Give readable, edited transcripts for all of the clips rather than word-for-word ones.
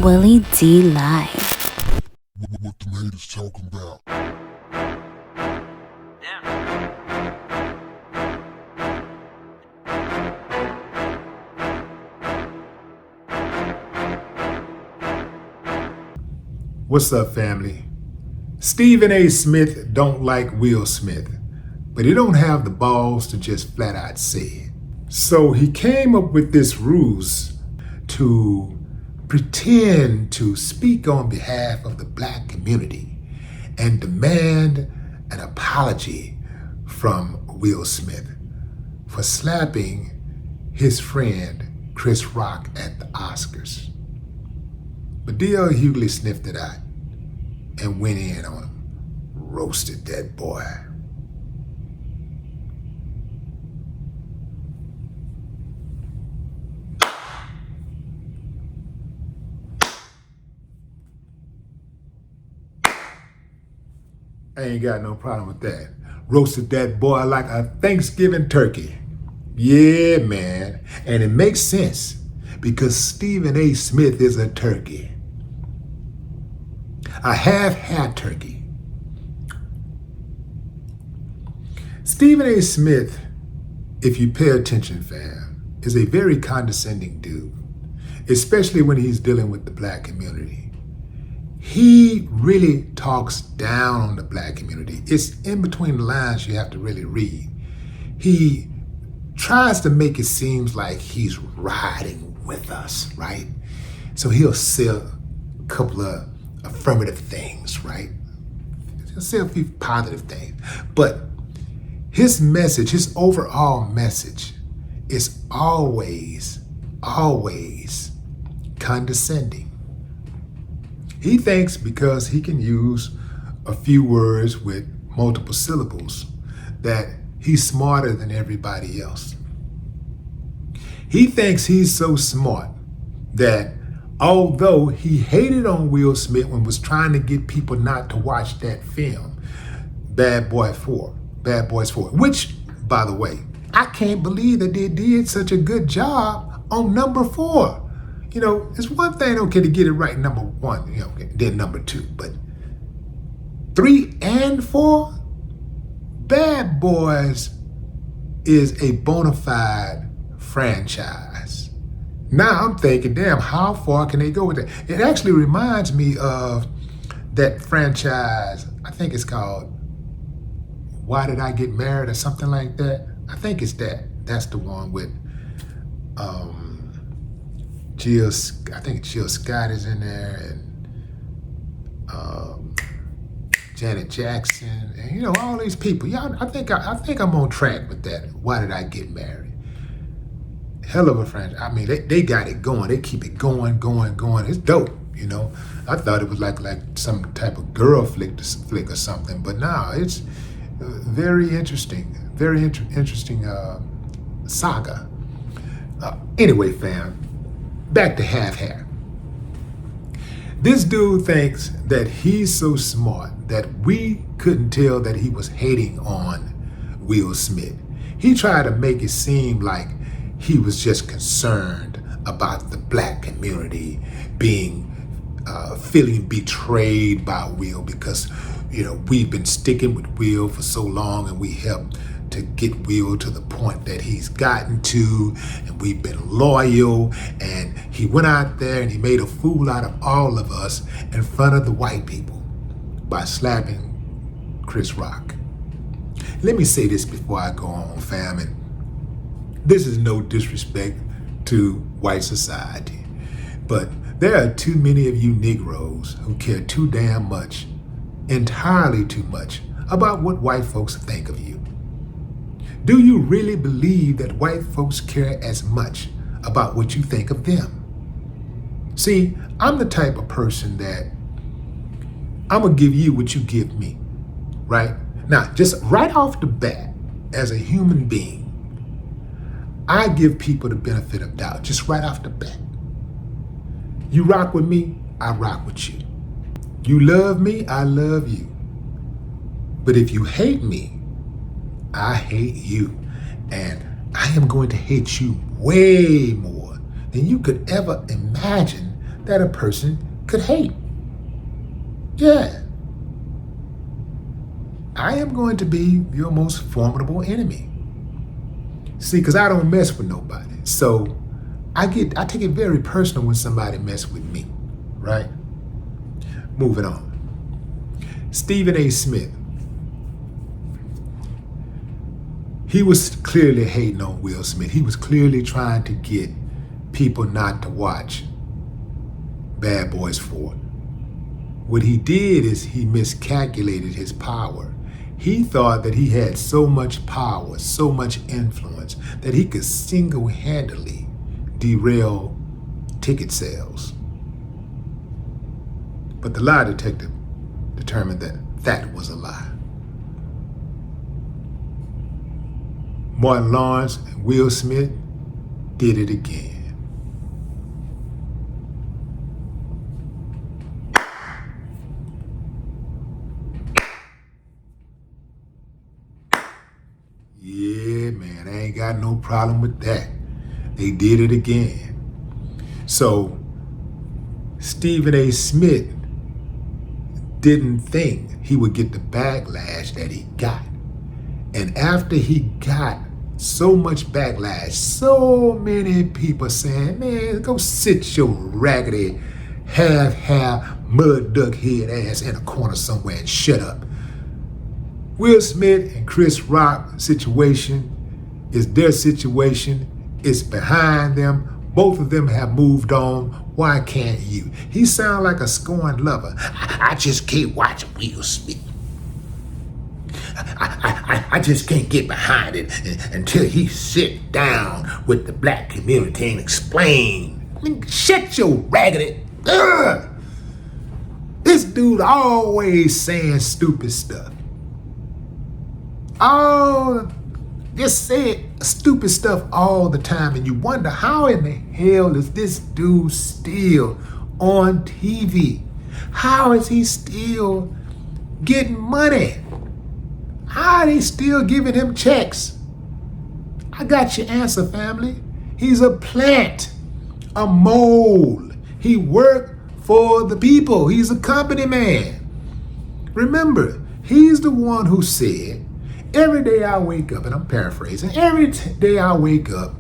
Willie D Live. What the haters talking about? What's up, family? Stephen A. Smith don't like Will Smith, but he don't have the balls to just flat out say it. So he came up with this ruse to pretend to speak on behalf of the black community and demand an apology from Will Smith for slapping his friend Chris Rock at the Oscars. But D.L. Hughley sniffed it out and went in on him, roasted that boy. I ain't got no problem with that. Roasted that boy like a Thanksgiving turkey. Yeah, man. And it makes sense because Stephen A. Smith is a turkey. A half turkey. Stephen A. Smith, if you pay attention, fam, is a very condescending dude, especially when he's dealing with the black community. He really talks down on the black community. It's in between the lines you have to really read. He tries to make it seem like he's riding with us, right? So he'll say a couple of affirmative things, right? He'll say a few positive things. But his message, his overall message is always condescending. He thinks because he can use a few words with multiple syllables that he's smarter than everybody else. He thinks he's so smart that although he hated on Will Smith when was trying to get people not to watch that film, Bad Boys 4, which, by the way, I can't believe that they did such a good job on number 4. You know, it's one thing, okay, to get it right, number 1, you know, then number 2, but 3 and 4, Bad Boys is a bona fide franchise. Now I'm thinking, damn, how far can they go with that? It actually reminds me of that franchise, I think it's called Why Did I Get Married or something like that. I think it's that. That's the one with Jill Scott is in there, and Janet Jackson, and you know, all these people. Yeah, I think I'm on track with that. Why Did I Get Married? Hell of a franchise. I mean, they got it going. They keep it going. It's dope, you know. I thought it was like some type of girl flick or something, but no, it's very interesting. Very interesting saga. Anyway, fam. Back to half-hair. This dude thinks that he's so smart that we couldn't tell that he was hating on Will Smith. He tried to make it seem like he was just concerned about the black community feeling betrayed by Will because, you know, we've been sticking with Will for so long and we helped to get Will to the point that he's gotten to, and we've been loyal, and he went out there and he made a fool out of all of us in front of the white people by slapping Chris Rock. Let me say this before I go on, fam, and this is no disrespect to white society, but there are too many of you Negroes who care too damn much, entirely too much, about what white folks think of you. Do you really believe that white folks care as much about what you think of them? See, I'm the type of person that I'm gonna give you what you give me, right? Now, just right off the bat, as a human being, I give people the benefit of doubt, just right off the bat. You rock with me, I rock with you. You love me, I love you. But if you hate me, I hate you, and I am going to hate you way more than you could ever imagine that a person could hate. Yeah. I am going to be your most formidable enemy. See, because I don't mess with nobody. So I take it very personal when somebody mess with me, right? Moving on. Stephen A. Smith. He was clearly hating on Will Smith. He was clearly trying to get people not to watch Bad Boys 4. What he did is he miscalculated his power. He thought that he had so much power, so much influence, that he could single-handedly derail ticket sales. But the lie detector determined that that was a lie. Martin Lawrence and Will Smith did it again. Yeah, man, I ain't got no problem with that. They did it again. So, Stephen A. Smith didn't think he would get the backlash that he got. And after he got so much backlash, so many people saying, man, go sit your raggedy, half-hair, mud duck head ass in a corner somewhere and shut up. Will Smith and Chris Rock situation is their situation. It's behind them. Both of them have moved on. Why can't you? He sounds like a scorned lover. I just can't watch Will Smith. I just can't get behind it until he sit down with the black community and explain. Shut your raggedy. Ugh. This dude always saying stupid stuff. Just saying stupid stuff all the time, and you wonder how in the hell is this dude still on TV? How is he still getting money? How are they still giving him checks? I got your answer, family. He's a plant, a mole. He worked for the people. He's a company man. Remember, he's the one who said, every day I wake up, and I'm paraphrasing, every day I wake up,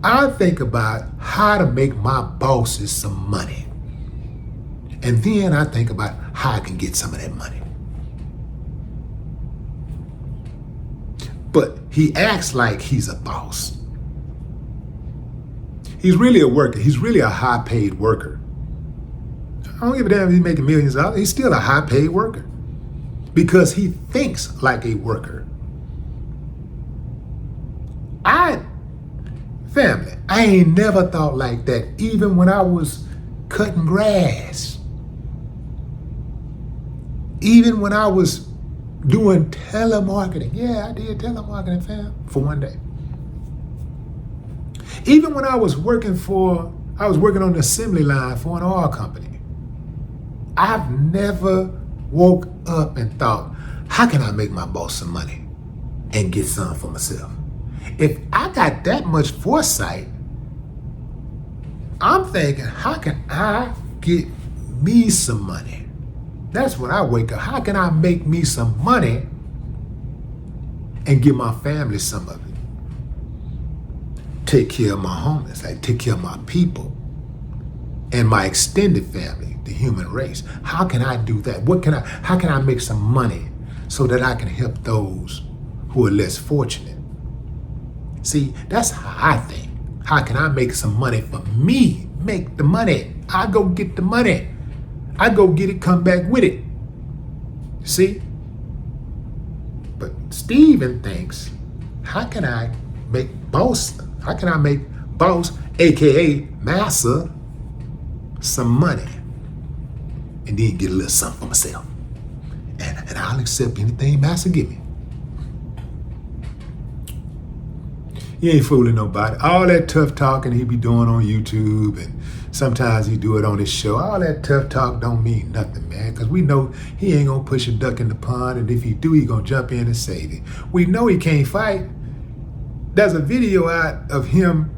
I think about how to make my bosses some money. And then I think about how I can get some of that money. But he acts like he's a boss. He's really a worker. He's really a high-paid worker. I don't give a damn if he's making millions of dollars. He's still a high-paid worker because he thinks like a worker. Family, I ain't never thought like that even when I was cutting grass. Even when I was doing telemarketing. Yeah, I did telemarketing, fam, for one day. Even when I was working on the assembly line for an oil company. I've never woke up and thought, how can I make my boss some money and get some for myself? If I got that much foresight, I'm thinking, how can I get me some money? That's when I wake up. How can I make me some money and give my family some of it? Take care of my homies, like take care of my people and my extended family, the human race. How can I do that? How can I make some money so that I can help those who are less fortunate? See, that's how I think. How can I make some money for me? Make the money. I go get the money. I go get it, come back with it. See? But Steven thinks, how can I make boss, aka Massa, some money and then get a little something for myself? And I'll accept anything Massa give me. He ain't fooling nobody. All that tough talking he be doing on YouTube, and sometimes he do it on his show, all that tough talk don't mean nothing, man, because we know he ain't gonna push a duck in the pond, and if he do, he gonna jump in and save it. We know he can't fight. There's a video out of him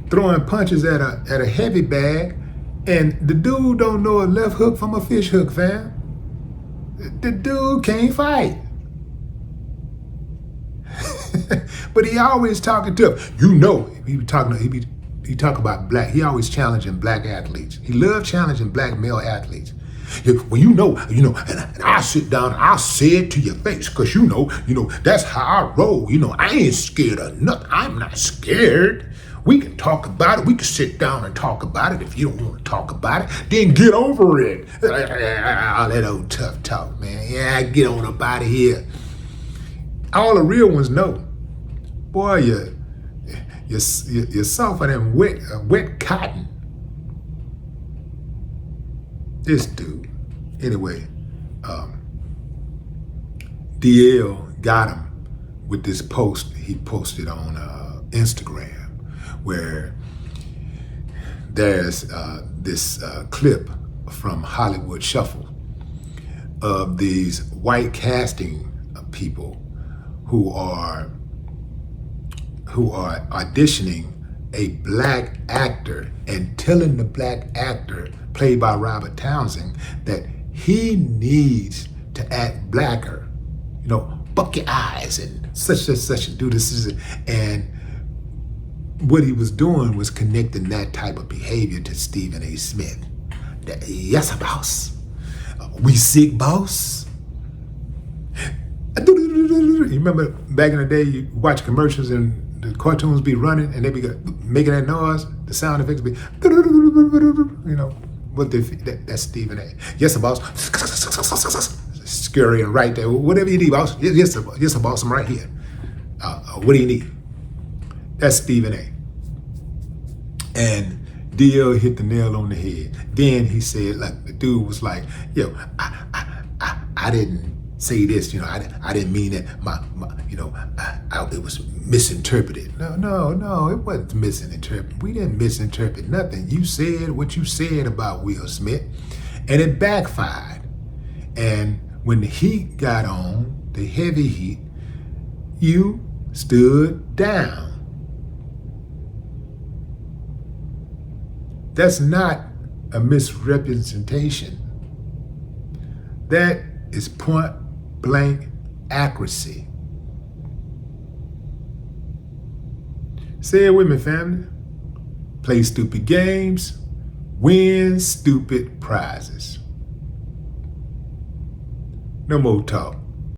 throwing punches at a heavy bag, And the dude don't know a left hook from a fish hook, fam. The dude can't fight. But he always talking tough. You know, he talk about black. He always challenging black athletes. He loves challenging black male athletes. Well, you know, and I'll sit down and I'll say it to your face, because you know, that's how I roll. I ain't scared of nothing. I'm not scared. We can talk about it. We can sit down and talk about it. If you don't want to talk about it, then get over it. All that old tough talk, man. Yeah, get on up out of here. All the real ones know. Boy, you're softer than wet cotton. This dude. Anyway, DL got him with this post he posted on Instagram, where there's this clip from Hollywood Shuffle of these white casting people who are auditioning a black actor and telling the black actor, played by Robert Townsend, that he needs to act blacker. Buck your eyes and such and do this. And what he was doing was connecting that type of behavior to Stephen A. Smith. That, yes, boss. We sick, boss. You remember back in the day, you watch commercials and the cartoons be running and they be making that noise, the sound effects be, that's Stephen A. Yes, boss. Scurrying right there. Whatever you need, boss. Yes, boss. I'm right here. What do you need? That's Stephen A. And DL hit the nail on the head. Then he said, like, the dude was like, yo, I didn't say this, I didn't mean that. It was misinterpreted. No, it wasn't misinterpreted. We didn't misinterpret nothing. You said what you said about Will Smith, and it backfired. And when the heat got on, the heavy heat, you stood down. That's not a misrepresentation. That is point blank accuracy. Say it with me, family. Play stupid games, win stupid prizes. No more talk.